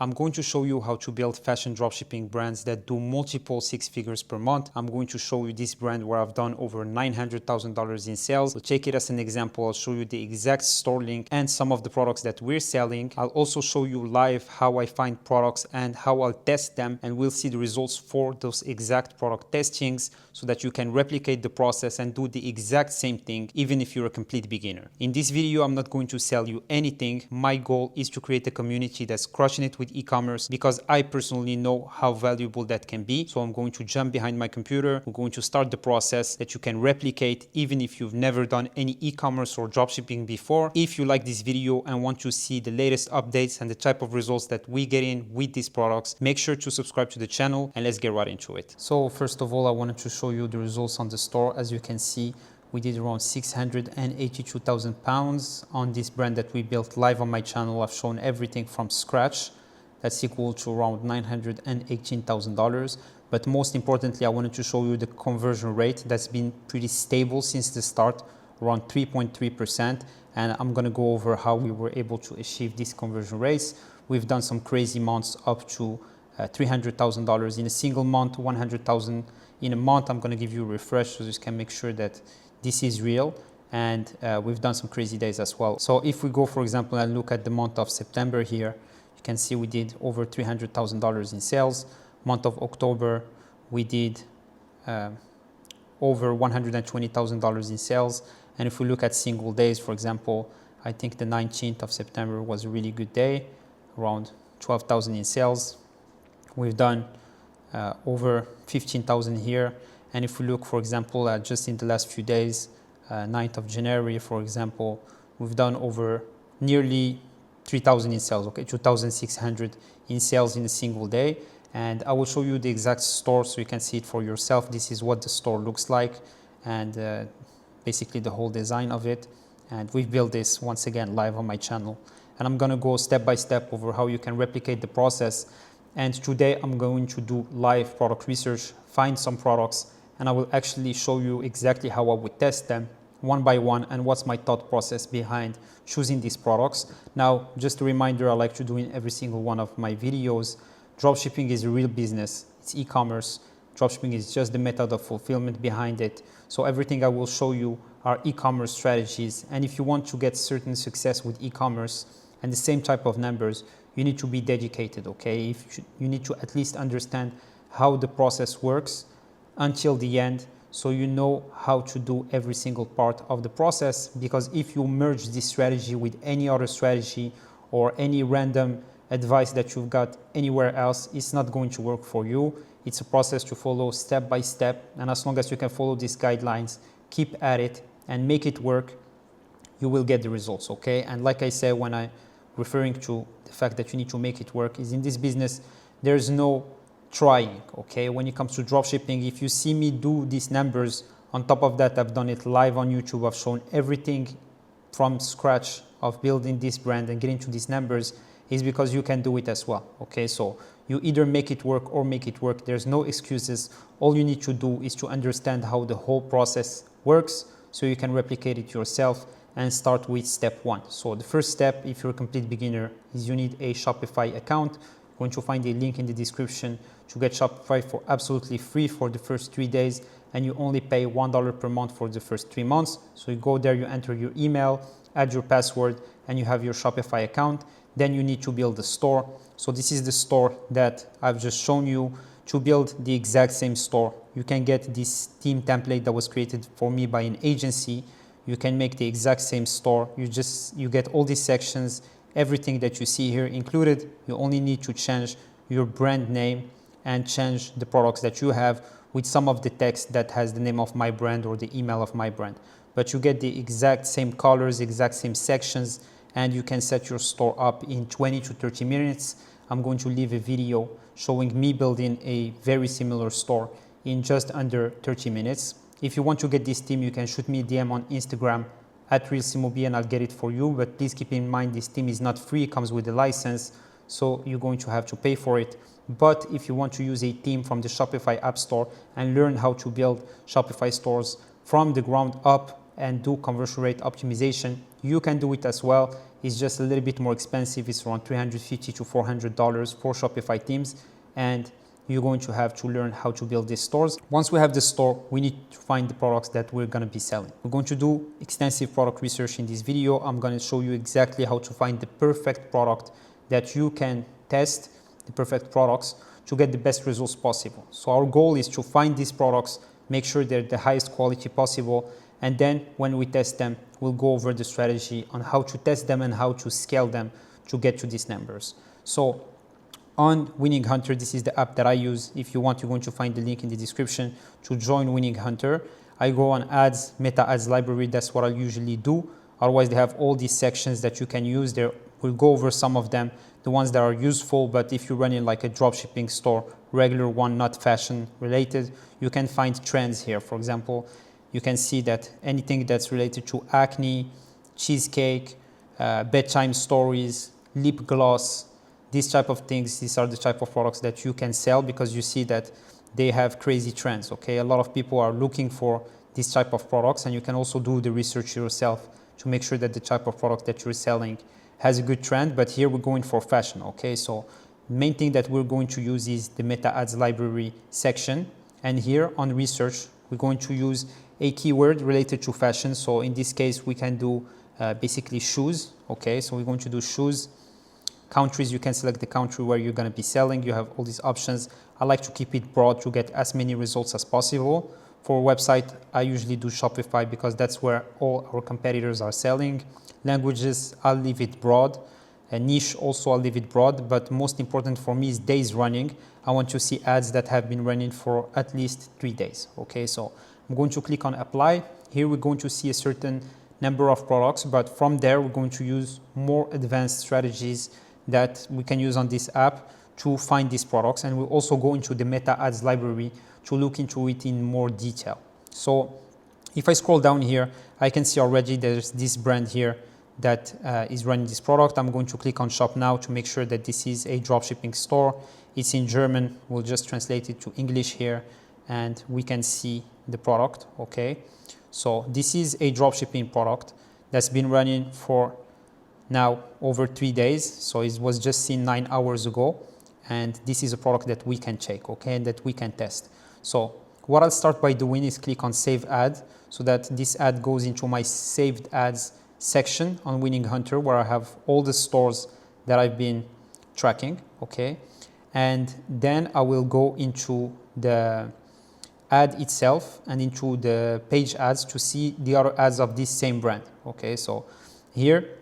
I'm going to show you how to build fashion dropshipping brands that do multiple six figures per month. I'm going to show you this brand where I've done over $900,000 in sales. So take it as an example. I'll show you the exact store link and some of the products that we're selling. I'll also show you live how I find products and how I'll test them, and we'll see the results for those exact product testings so that you can replicate the process and do the exact same thing even if you're a complete beginner. In this video, I'm not going to sell you anything. My goal is to create a community that's crushing it with e-commerce because I personally know how valuable that can be. So I'm going to jump behind my computer. We're going to start the process that you can replicate even if you've never done any e-commerce or dropshipping before. If you like this video and want to see the latest updates and the type of results that we get in with these products, make sure to subscribe to the channel and let's get right into it. So first of all, I wanted to show you the results on the store. As you can see, we did around 682,000 pounds on this brand that we built live on my channel. I've shown everything from scratch. That's equal to around $918,000. But most importantly, I wanted to show you the conversion rate that's been pretty stable since the start, around 3.3%. And I'm going to go over how we were able to achieve these conversion rates. We've done some crazy months up to $300,000 in a single month, $100,000 in a month. I'm going to give you a refresh so you can make sure that this is real. And we've done some crazy days as well. So if we go, for example, and look at the month of September here, you can see we did over $300,000 in sales. Month of October, we did over $120,000 in sales. And if we look at single days, for example, I think the 19th of September was a really good day, around 12,000 in sales. We've done over 15,000 here. And if we look, for example, just in the last few days, 9th of January, for example, we've done over nearly 3,000 in sales, okay, 2,600 in sales in a single day. And I will show you the exact store so you can see it for yourself. This is what the store looks like and basically the whole design of it. And we've built this once again live on my channel. And I'm going to go step by step over how you can replicate the process. And today I'm going to do live product research, find some products, and I will actually show you exactly how I would test them one by one and what's my thought process behind choosing these products. Now, just a reminder, I like to do in every single one of my videos, dropshipping is a real business. It's e-commerce. Dropshipping is just the method of fulfillment behind it. So everything I will show you are e-commerce strategies. And if you want to get certain success with e-commerce and the same type of numbers, you need to be dedicated, okay? You need to at least understand how the process works until the end, so you know how to do every single part of the process. Because if you merge this strategy with any other strategy or any random advice that you've got anywhere else, it's not going to work for you. It's a process to follow step by step, and as long as you can follow these guidelines, keep at it and make it work, you will get the results, okay? And like I said, when I'm referring to the fact that you need to make it work, is in this business there's no trying, okay? When it comes to dropshipping, if you see me do these numbers, on top of that, I've done it live on YouTube. I've shown everything from scratch of building this brand and getting to these numbers, is because you can do it as well, okay? So you either make it work or make it work. There's no excuses. All you need to do is to understand how the whole process works so you can replicate it yourself and start with step one. So the first step, if you're a complete beginner, is you need a Shopify account. You're going to find a link in the description to get Shopify for absolutely free for the first 3 days, and you only pay $1 per month for the first 3 months. So you go there, you enter your email, add your password, and you have your Shopify account. Then you need to build the store. So this is the store that I've just shown you. To build the exact same store, you can get this theme template that was created for me by an agency. You can make the exact same store. You get all these sections, everything that you see here included. You only need to change your brand name and change the products that you have with some of the text that has the name of my brand or the email of my brand. But you get the exact same colors, exact same sections, and you can set your store up in 20 to 30 minutes. I'm going to leave a video showing me building a very similar store in just under 30 minutes. If you want to get this theme, you can shoot me a DM on Instagram at RealSimobi and I'll get it for you. But please keep in mind, this theme is not free. It comes with a license, so you're going to have to pay for it. But if you want to use a theme from the Shopify App Store and learn how to build Shopify stores from the ground up and do conversion rate optimization, you can do it as well. It's just a little bit more expensive. It's around $350 to $400 for Shopify themes, and you're going to have to learn how to build these stores. Once we have the store, we need to find the products that we're going to be selling. We're going to do extensive product research in this video. I'm going to show you exactly how to find the perfect product that you can test, the perfect products to get the best results possible. So our goal is to find these products, make sure they're the highest quality possible, and then when we test them, we'll go over the strategy on how to test them and how to scale them to get to these numbers. So on Winning Hunter, this is the app that I use. If you want, you're going to find the link in the description to join Winning Hunter. I go on ads, meta ads library. That's what I usually do. Otherwise, they have all these sections that you can use there. We'll go over some of them, the ones that are useful. But if you're running like a dropshipping store, regular one, not fashion related, you can find trends here. For example, you can see that anything that's related to acne, cheesecake, bedtime stories, lip gloss, these type of things, these are the type of products that you can sell because you see that they have crazy trends, okay? A lot of people are looking for these type of products, and you can also do the research yourself to make sure that the type of product that you're selling has a good trend. But here we're going for fashion, okay? So main thing that we're going to use is the meta ads library section. And here on research, we're going to use a keyword related to fashion. So in this case, we can do basically shoes, okay? So we're going to do shoes. Countries, you can select the country where you're going to be selling. You have all these options. I like to keep it broad to get as many results as possible. For a website, I usually do Shopify because that's where all our competitors are selling. Languages, I'll leave it broad. A niche also, I'll leave it broad. But most important for me is days running. I want to see ads that have been running for at least 3 days. Okay, so I'm going to click on apply. Here we're going to see a certain number of products, but from there we're going to use more advanced strategies that we can use on this app to find these products. And we'll also go into the meta ads library to look into it in more detail. So if I scroll down here, I can see already there's this brand here that is running this product. I'm going to click on shop now to make sure that this is a dropshipping store. It's in German. We'll just translate it to English here and we can see the product, okay? So this is a dropshipping product that's been running for now over 3 days. So it was just seen 9 hours ago. And this is a product that we can check, okay, and that we can test. So what I'll start by doing is click on save ad so that this ad goes into my saved ads section on Winning Hunter where I have all the stores that I've been tracking, okay? And then I will go into the ad itself and into the page ads to see the other ads of this same brand, okay? So here,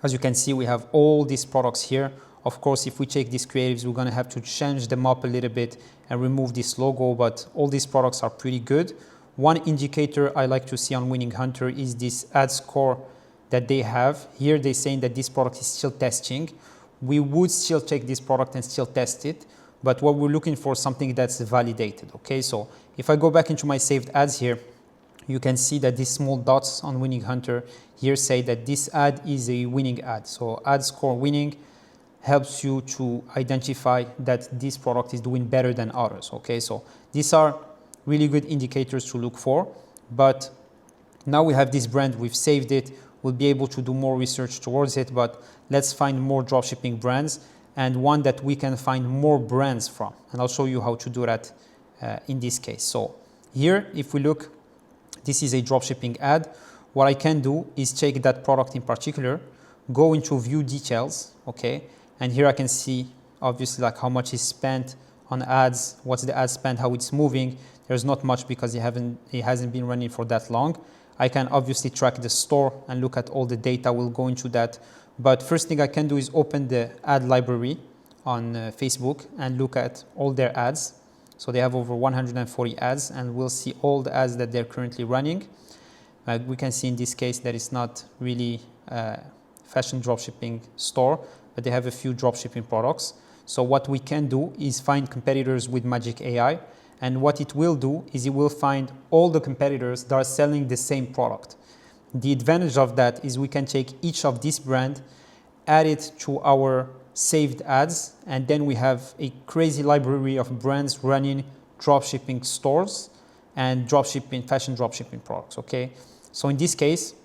as you can see, we have all these products here. Of course, if we check these creatives, we're going to have to change them up a little bit and remove this logo, but all these products are pretty good. One indicator I like to see on Winning Hunter is this ad score that they have. Here they're saying that this product is still testing. We would still take this product and still test it, but what we're looking for is something that's validated, okay? So if I go back into my saved ads here, you can see that these small dots on Winning Hunter here say that this ad is a winning ad. So ad score winning helps you to identify that this product is doing better than others, okay? So these are really good indicators to look for, but now we have this brand, we've saved it, we'll be able to do more research towards it, but let's find more dropshipping brands and one that we can find more brands from. And I'll show you how to do that in this case. So here, if we look, this is a dropshipping ad. What I can do is check that product in particular, go into view details, okay? And here I can see obviously like how much is spent on ads, what's the ad spend, how it's moving. There's not much because it hasn't been running for that long. I can obviously track the store and look at all the data. We'll go into that. But first thing I can do is open the ad library on Facebook and look at all their ads. So they have over 140 ads and we'll see all the ads that they're currently running. We can see in this case that it's not really a fashion dropshipping store, but they have a few dropshipping products. So what we can do is find competitors with Magic AI. And what it will do is it will find all the competitors that are selling the same product. The advantage of that is we can take each of this brand, add it to our saved ads, and then we have a crazy library of brands running dropshipping stores and dropshipping, fashion dropshipping products, okay? So in this case,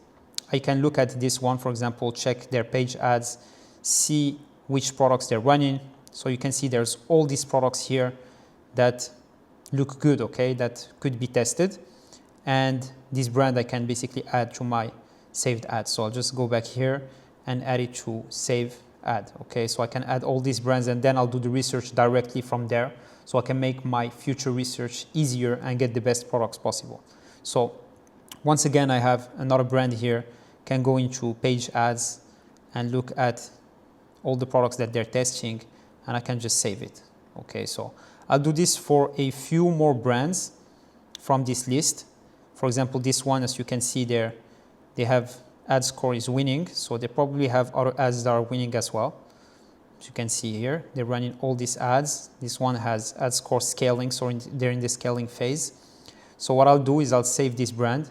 I can look at this one, for example, check their page ads, see which products they're running. So you can see there's all these products here that look good, okay, that could be tested. And this brand I can basically add to my saved ad. So I'll just go back here and add it to save ad, okay? So I can add all these brands and then I'll do the research directly from there so I can make my future research easier and get the best products possible. So once again, I have another brand here, can go into page ads and look at all the products that they're testing and I can just save it, okay? So I'll do this for a few more brands from this list. For example, this one, as you can see there, they have ad score is winning, so they probably have other ads that are winning as well. As you can see here, they're running all these ads. This one has ad score scaling, so they're in the scaling phase. So what I'll do is I'll save this brand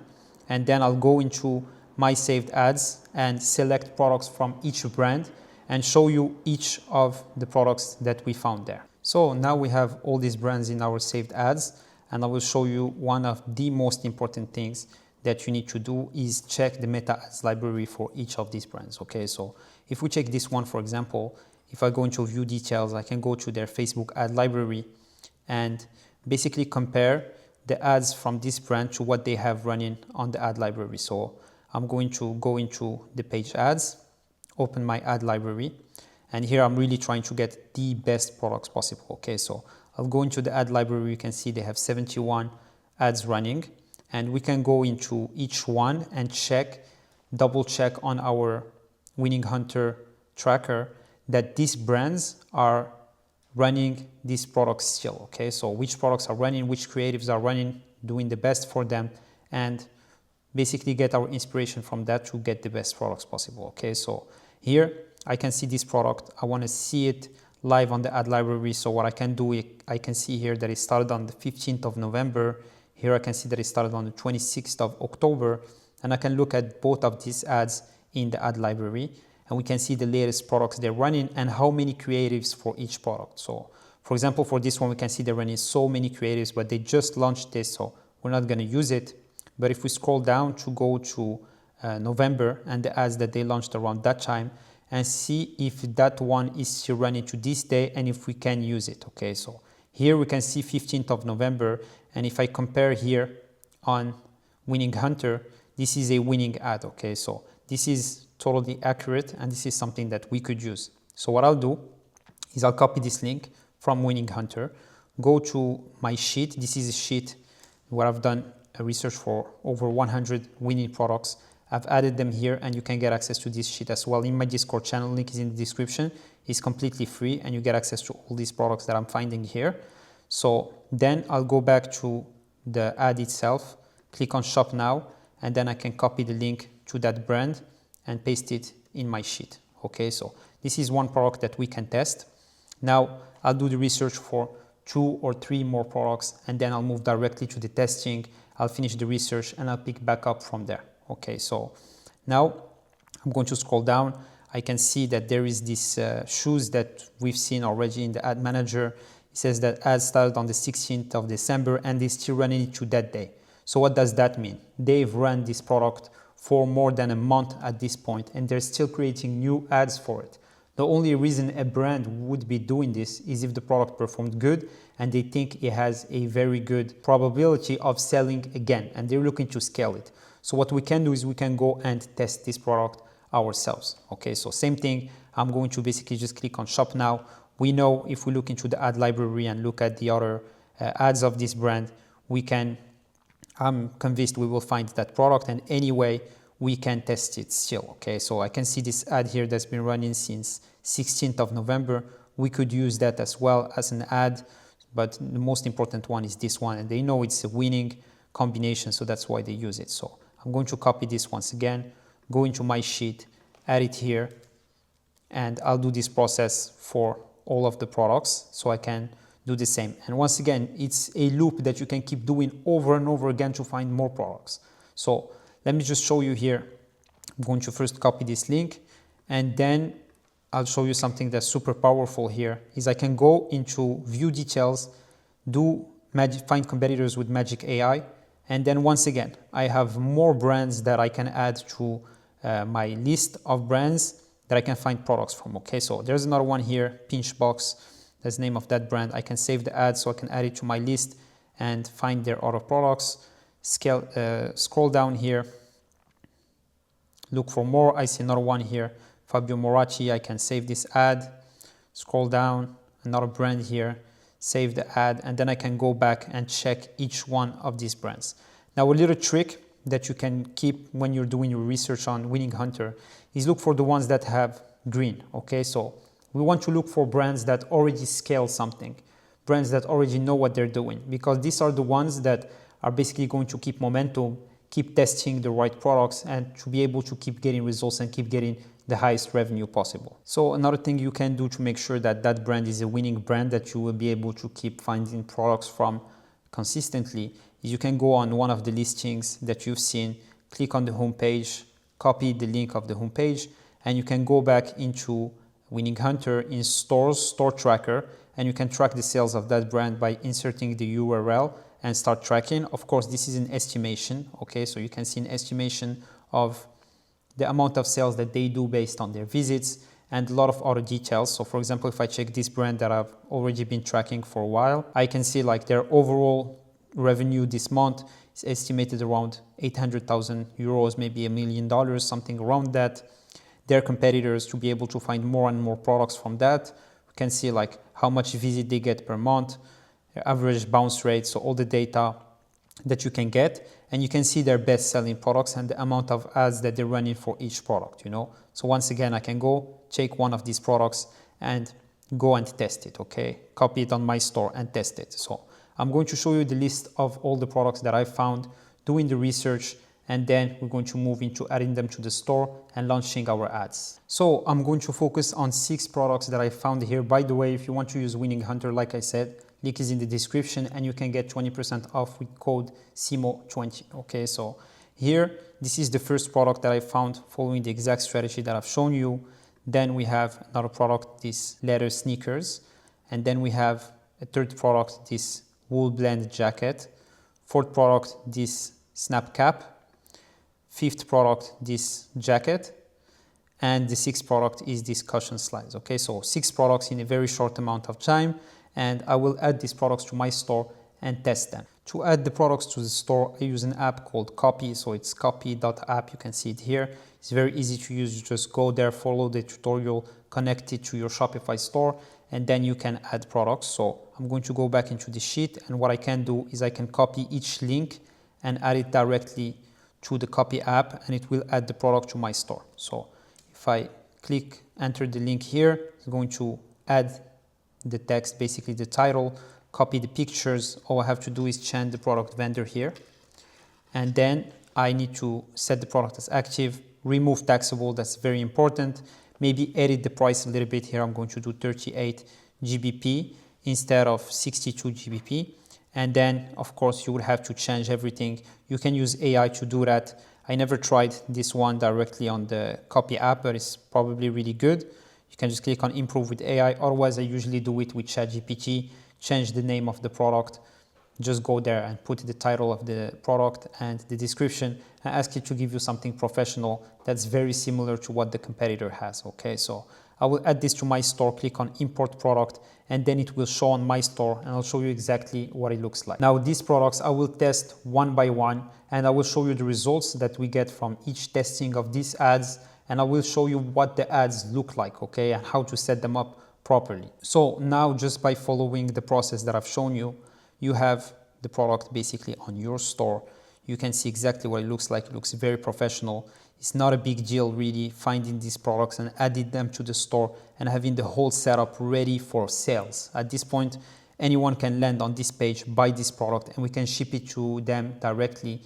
and then I'll go into my saved ads and select products from each brand and show you each of the products that we found there. So now we have all these brands in our saved ads, and I will show you one of the most important things that you need to do is check the meta ads library for each of these brands, okay? So if we check this one, for example, if I go into view details, I can go to their Facebook ad library and basically compare the ads from this brand to what they have running on the ad library. So I'm going to go into the page ads, open my ad library, and here I'm really trying to get the best products possible, okay? So I'll go into the ad library. You can see they have 71 ads running, and we can go into each one and check, double check on our Winning Hunter tracker that these brands are running these products still, okay? So which products are running, which creatives are running, doing the best for them, and basically get our inspiration from that to get the best products possible, okay? So here I can see this product. I want to see it live on the ad library. So what I can do, I can see here that it started on the 15th of November. Here I can see that it started on the 26th of October. And I can look at both of these ads in the ad library. And we can see the latest products they're running and how many creatives for each product. So for example, for this one, we can see they're running so many creatives, but they just launched this, so we're not going to use it. But if we scroll down to go to November and the ads that they launched around that time, and see if that one is still running to this day and if we can use it, okay? So here we can see 15th of November, and if I compare here on Winning Hunter, this is a winning ad, okay? So this is totally accurate and this is something that we could use. So what I'll do is I'll copy this link from Winning Hunter, go to my sheet. This is a sheet where I've done a research for over 100 winning products. I've added them here and you can get access to this sheet as well in my Discord channel. Link is in the description. It's completely free and you get access to all these products that I'm finding here. So then I'll go back to the ad itself, click on shop now, and then I can copy the link to that brand and paste it in my sheet. Okay, so this is one product that we can test. Now I'll do the research for 2 or 3 more products and then I'll move directly to the testing. I'll finish the research and I'll pick back up from there. Okay, so now I'm going to scroll down. I can see that there is this shoes that we've seen already in the ad manager. It says that ads started on the 16th of December and they're still running it to that day. So what does that mean? They've run this product for more than a month at this point and they're still creating new ads for it. The only reason a brand would be doing this is if the product performed good and they think it has a very good probability of selling again and they're looking to scale it. So what we can do is we can go and test this product ourselves. Okay, so same thing. I'm going to basically just click on shop now. We know if we look into the ad library and look at the other ads of this brand, I'm convinced we will find that product and anyway, we can test it still. Okay, so I can see this ad here that's been running since 16th of November. We could use that as well as an ad, but the most important one is this one and they know it's a winning combination, so that's why they use it. So I'm going to copy this once again, go into my sheet, add it here, and I'll do this process for all of the products so I can do the same. And once again, it's a loop that you can keep doing over and over again to find more products. So let me just show you here. I'm going to first copy this link and then I'll show you something that's super powerful here is I can go into view details, find competitors with Magic AI, And then once again, I have more brands that I can add to my list of brands that I can find products from. Okay, so there's another one here, Pinchbox. That's the name of that brand. I can save the ad so I can add it to my list and find their other products. Scroll down here, look for more. I see another one here, Fabio Moraci. I can save this ad. Scroll down, another brand here, save the ad, and then I can go back and check each one of these brands. Now, a little trick that you can keep when you're doing your research on Winning Hunter is look for the ones that have green. Okay, so we want to look for brands that already scale something, brands that already know what they're doing, because these are the ones that are basically going to keep momentum, keep testing the right products, and to be able to keep getting results and keep getting the highest revenue possible. So another thing you can do to make sure that that brand is a winning brand that you will be able to keep finding products from consistently is you can go on one of the listings that you've seen, click on the homepage, copy the link of the homepage, and you can go back into Winning Hunter in stores, store tracker, and you can track the sales of that brand by inserting the URL and start tracking. Of course, this is an estimation, okay? So you can see an estimation of the amount of sales that they do based on their visits and a lot of other details. So for example, if I check this brand that I've already been tracking for a while, I can see like their overall revenue this month is estimated around 800,000 euros, maybe $1 million, something around that. Their competitors, to be able to find more and more products from that, we can see like how much visit they get per month, their average bounce rate, so all the data that you can get, and you can see their best selling products and the amount of ads that they're running for each product, you know. So once again, I can go take one of these products and go and test it, okay? Copy it on my store and test it. So I'm going to show you the list of all the products that I found doing the research, and then we're going to move into adding them to the store and launching our ads. So I'm going to focus on 6 products that I found here. By the way, if you want to use Winning Hunter, like I said, link is in the description and you can get 20% off with code SIMO20. Okay, so here, this is the first product that I found following the exact strategy that I've shown you. Then we have another product, this leather sneakers. And then we have a third product, this wool blend jacket. Fourth product, this snap cap. Fifth product, this jacket. And the sixth product is this cushion slides. Okay, so 6 products in a very short amount of time. And I will add these products to my store and test them. To add the products to the store, I use an app called Copy. So it's copy.app. You can see it here. It's very easy to use. You just go there, follow the tutorial, connect it to your Shopify store, and then you can add products. So I'm going to go back into the sheet, and what I can do is I can copy each link and add it directly to the Copy app, and it will add the product to my store. So if I click, enter the link here, it's going to add the text, basically the title, copy the pictures. All I have to do is change the product vendor here. And then I need to set the product as active, remove taxable, that's very important. Maybe edit the price a little bit here. I'm going to do 38 GBP instead of 62 GBP. And then, of course, you would have to change everything. You can use AI to do that. I never tried this one directly on the Copy app, but it's probably really good. You can just click on Improve with AI. Otherwise, I usually do it with ChatGPT, change the name of the product, just go there and put the title of the product and the description and ask it to give you something professional that's very similar to what the competitor has. Okay, so I will add this to my store, click on Import Product, and then it will show on my store, and I'll show you exactly what it looks like. Now, these products I will test one by one, and I will show you the results that we get from each testing of these ads, and I will show you what the ads look like, okay, and how to set them up properly. So now, just by following the process that I've shown you, you have the product basically on your store. You can see exactly what it looks like. It looks very professional. It's not a big deal really finding these products and adding them to the store and having the whole setup ready for sales. At this point, anyone can land on this page, buy this product, and we can ship it to them directly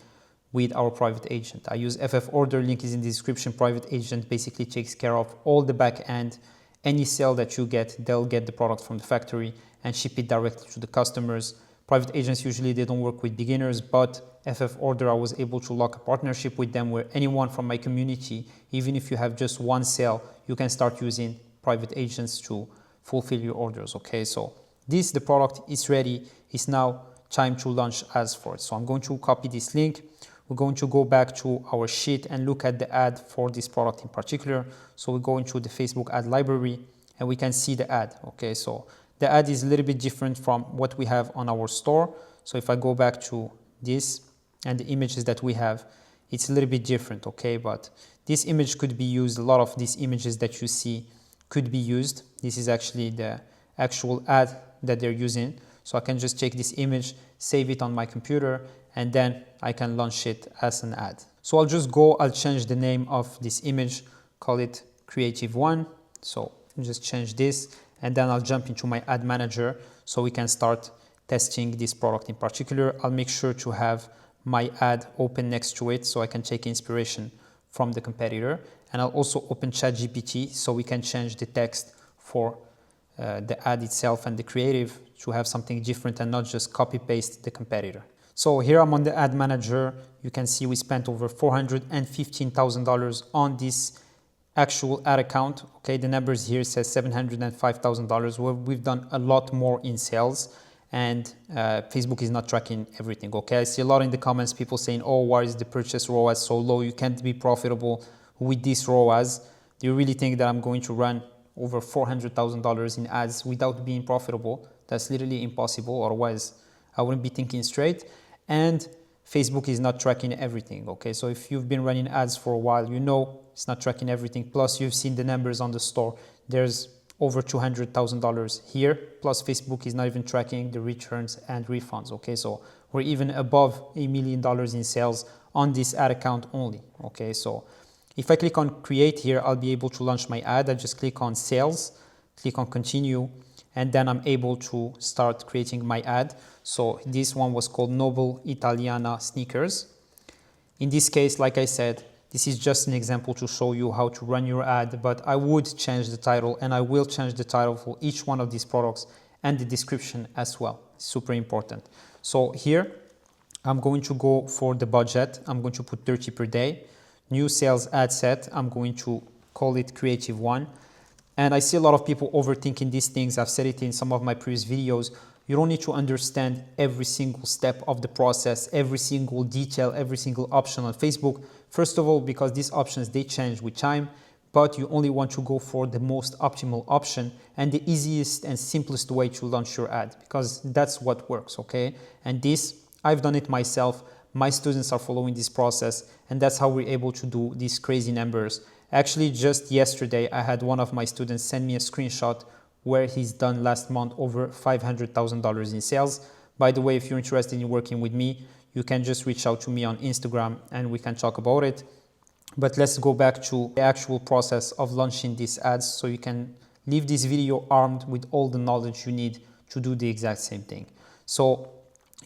with our private agent. I use FF Order, link is in the description. Private agent basically takes care of all the back end. Any sale that you get, they'll get the product from the factory and ship it directly to the customers. Private agents, usually they don't work with beginners, but FF Order, I was able to lock a partnership with them where anyone from my community, even if you have just one sale, you can start using private agents to fulfill your orders, okay? So the product is ready. It's now time to launch ads for it. So I'm going to copy this link. We're going to go back to our sheet and look at the ad for this product in particular. So we go into the Facebook ad library and we can see the ad. Okay, so the ad is a little bit different from what we have on our store. So if I go back to this and the images that we have, it's a little bit different, okay? But this image could be used. A lot of these images that you see could be used. This is actually the actual ad that they're using. So I can just take this image, save it on my computer, and then I can launch it as an ad. So I'll change the name of this image, call it Creative One. So just change this, and then I'll jump into my ad manager so we can start testing this product in particular. I'll make sure to have my ad open next to it so I can take inspiration from the competitor. And I'll also open ChatGPT so we can change the text for the ad itself and the creative to have something different and not just copy paste the competitor. So here I'm on the ad manager. You can see we spent over $415,000 on this actual ad account. Okay, the numbers here says $705,000. Well, we've done a lot more in sales, and Facebook is not tracking everything. Okay, I see a lot in the comments, people saying, oh, why is the purchase ROAS so low? You can't be profitable with this ROAS. Do you really think that I'm going to run over $400,000 in ads without being profitable? That's literally impossible. Otherwise, I wouldn't be thinking straight. And Facebook is not tracking everything. Okay, so if you've been running ads for a while, you know it's not tracking everything. Plus, you've seen the numbers on the store. There's over $200,000 here. Plus, Facebook is not even tracking the returns and refunds. Okay, so we're even above $1 million in sales on this ad account only. Okay, so if I click on create here, I'll be able to launch my ad. I just click on sales, click on continue, and then I'm able to start creating my ad. So this one was called Noble Italiana Sneakers. In this case, like I said, this is just an example to show you how to run your ad, but I would change the title, and I will change the title for each one of these products and the description as well. Super important. So here, I'm going to go for the budget. I'm going to put 30 per day. New sales ad set, I'm going to call it Creative One. And I see a lot of people overthinking these things. I've said it in some of my previous videos. You don't need to understand every single step of the process, every single detail, every single option on Facebook. First of all, because these options, they change with time, but you only want to go for the most optimal option and the easiest and simplest way to launch your ad, because that's what works, okay? And this, I've done it myself. My students are following this process, and that's how we're able to do these crazy numbers. Actually, just yesterday, I had one of my students send me a screenshot where he's done last month over $500,000 in sales. By the way, if you're interested in working with me, you can just reach out to me on Instagram and we can talk about it. But let's go back to the actual process of launching these ads so you can leave this video armed with all the knowledge you need to do the exact same thing. So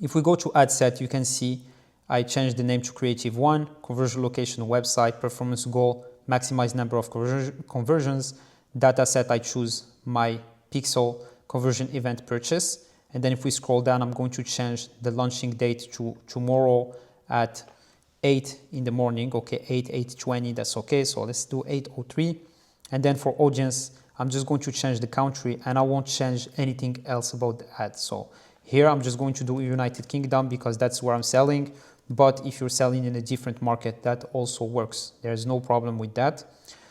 if we go to ad set, you can see I changed the name to Creative One, conversion location, website, performance goal, maximize number of conversions, data set, I choose my pixel, conversion event purchase. And then if we scroll down, I'm going to change the launching date to tomorrow at 8 in the morning. Okay, 8:20, that's okay. So let's do 8:03. And then for audience, I'm just going to change the country and I won't change anything else about the ad. So here I'm just going to do United Kingdom because that's where I'm selling. But if you're selling in a different market, that also works. There's no problem with that.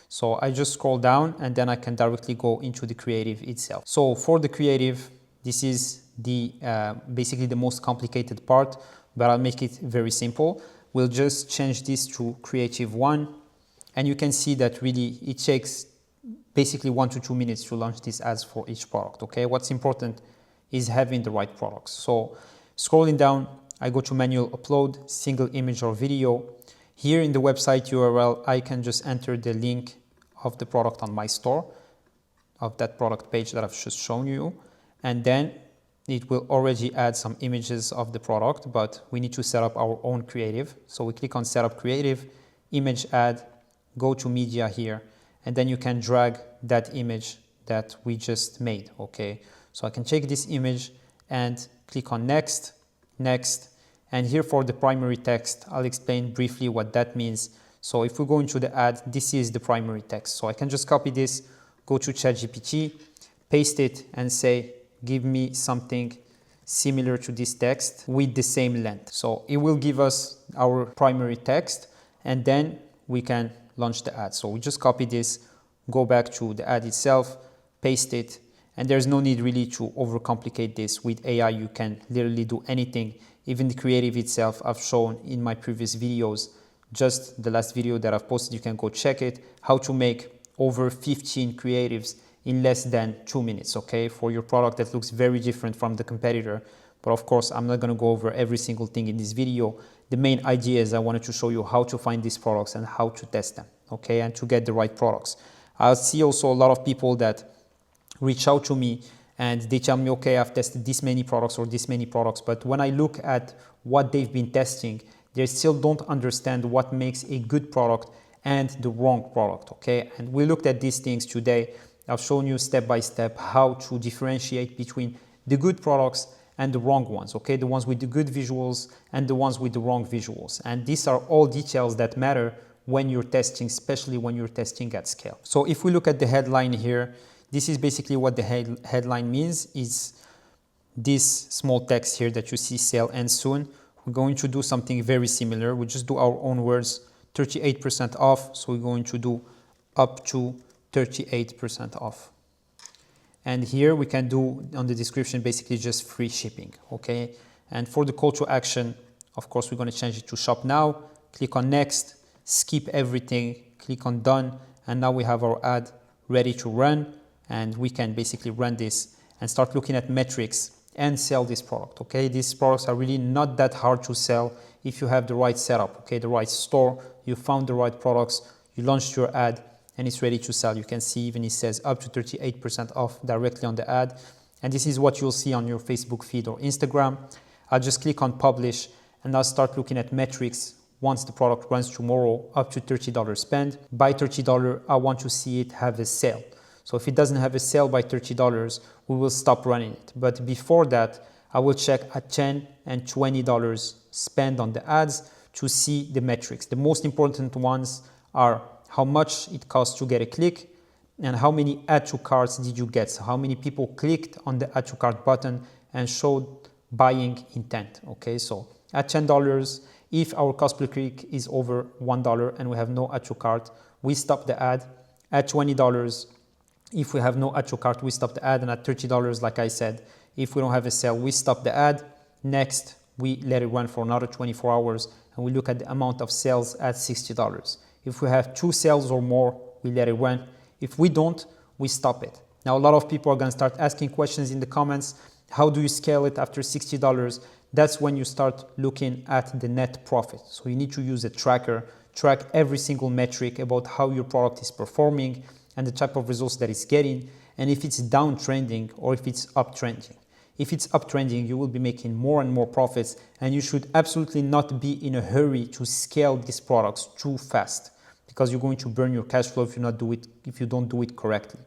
So I just scroll down and then I can directly go into the creative itself. So for the creative, this is the basically the most complicated part, but I'll make it very simple. We'll just change this to Creative One. And you can see that really it takes basically 1 to 2 minutes to launch these ads for each product. Okay, what's important is having the right products. So scrolling down, I go to manual upload, single image or video. Here in the website URL, I can just enter the link of the product on my store, of that product page that I've just shown you. And then it will already add some images of the product, but we need to set up our own creative. So we click on Setup Creative, Image Add, go to Media here, and then you can drag that image that we just made, okay? So I can take this image and click on Next, Next, and here for the primary text, I'll explain briefly what that means. So if we go into the ad, this is the primary text. So I can just copy this, go to ChatGPT, paste it and say, give me something similar to this text with the same length. So it will give us our primary text, and then we can launch the ad. So we just copy this, go back to the ad itself, paste it, and there's no need really to overcomplicate this. With AI, you can literally do anything. Even the creative itself, I've shown in my previous videos, just the last video that I've posted, you can go check it, how to make over 15 creatives in less than 2 minutes, okay, for your product that looks very different from the competitor. But of course, I'm not going to go over every single thing in this video. The main idea is I wanted to show you how to find these products and how to test them, okay, and to get the right products. I see also a lot of people that reach out to me and they tell me, okay, I've tested this many products or this many products, but when I look at what they've been testing, they still don't understand what makes a good product and the wrong product, okay? And we looked at these things today. I've shown you step by step how to differentiate between the good products and the wrong ones, okay? The ones with the good visuals and the ones with the wrong visuals. And these are all details that matter when you're testing, especially when you're testing at scale. So if we look at the headline here, this is basically what the headline means, is this small text here that you see, sale ends soon. We're going to do something very similar. We just do our own words, 38% off. So we're going to do up to 38% off. And here we can do on the description basically just free shipping, okay? And for the call to action, of course, we're going to change it to shop now. Click on next, skip everything, click on done, and now we have our ad ready to run, and we can basically run this and start looking at metrics and sell this product, okay? These products are really not that hard to sell if you have the right setup, okay? The right store, you found the right products, you launched your ad, and it's ready to sell. You can see even it says up to 38% off directly on the ad. And this is what you'll see on your Facebook feed or Instagram. I'll just click on publish and I'll start looking at metrics. Once the product runs tomorrow, up to $30 spend. By $30, I want to see it have a sale. So if it doesn't have a sale by $30, we will stop running it. But before that, I will check at $10 and $20 spend on the ads to see the metrics. The most important ones are how much it costs to get a click and how many add to carts did you get. So how many people clicked on the add to cart button and showed buying intent. Okay, so at $10, if our cost per click is over $1 and we have no add to cart, we stop the ad. At $20, if we have no add to cart, we stop the ad. And at $30, like I said, if we don't have a sale, we stop the ad. Next, we let it run for another 24 hours and we look at the amount of sales at $60. If we have 2 sales or more, we let it run. If we don't, we stop it. Now, a lot of people are going to start asking questions in the comments. How do you scale it after $60? That's when you start looking at the net profit. So you need to use a tracker, track every single metric about how your product is performing and the type of results that it's getting, and if it's downtrending or if it's uptrending. If it's uptrending, you will be making more and more profits, and you should absolutely not be in a hurry to scale these products too fast, because you're going to burn your cash flow if you don't do it correctly.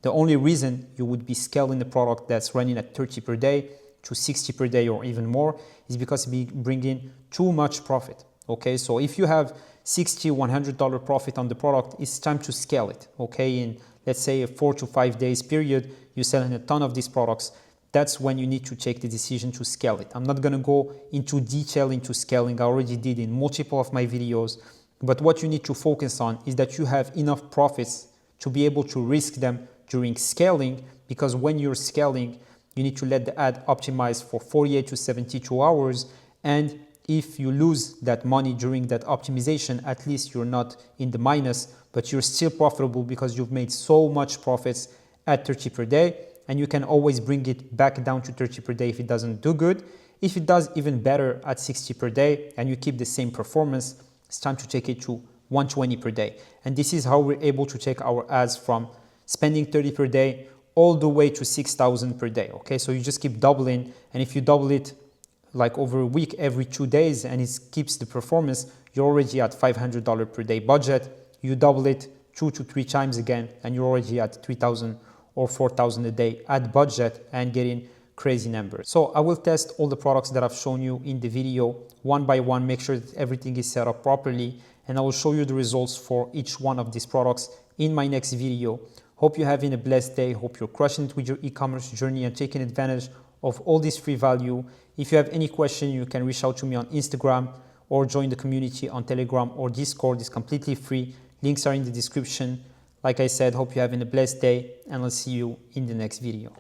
The only reason you would be scaling the product that's running at 30 per day to 60 per day or even more is because we bring in too much profit. Okay, so if you have $60, $100 profit on the product, it's time to scale it. Okay, in let's say a 4 to 5 days period, you're selling a ton of these products. That's when you need to take the decision to scale it. I'm not going to go into detail into scaling. I already did in multiple of my videos. But what you need to focus on is that you have enough profits to be able to risk them during scaling, because when you're scaling, you need to let the ad optimize for 48 to 72 hours. And if you lose that money during that optimization, at least you're not in the minus, but you're still profitable because you've made so much profits at 30 per day. And you can always bring it back down to 30 per day if it doesn't do good. If it does even better at 60 per day and you keep the same performance, it's time to take it to 120 per day. And this is how we're able to take our ads from spending 30 per day all the way to 6,000 per day. Okay, so you just keep doubling. And if you double it like over a week, every 2 days, and it keeps the performance, you're already at $500 per day budget. You double it 2 to 3 times again, and you're already at 3,000 or 4,000 a day ad budget and getting crazy numbers. So I will test all the products that I've shown you in the video one by one, make sure that everything is set up properly, and I will show you the results for each one of these products in my next video. Hope you're having a blessed day. Hope you're crushing it with your e-commerce journey and taking advantage of all this free value. If you have any question, you can reach out to me on Instagram or join the community on Telegram or Discord. It's completely free. Links are in the description. Like I said, hope you're having a blessed day, and I'll see you in the next video.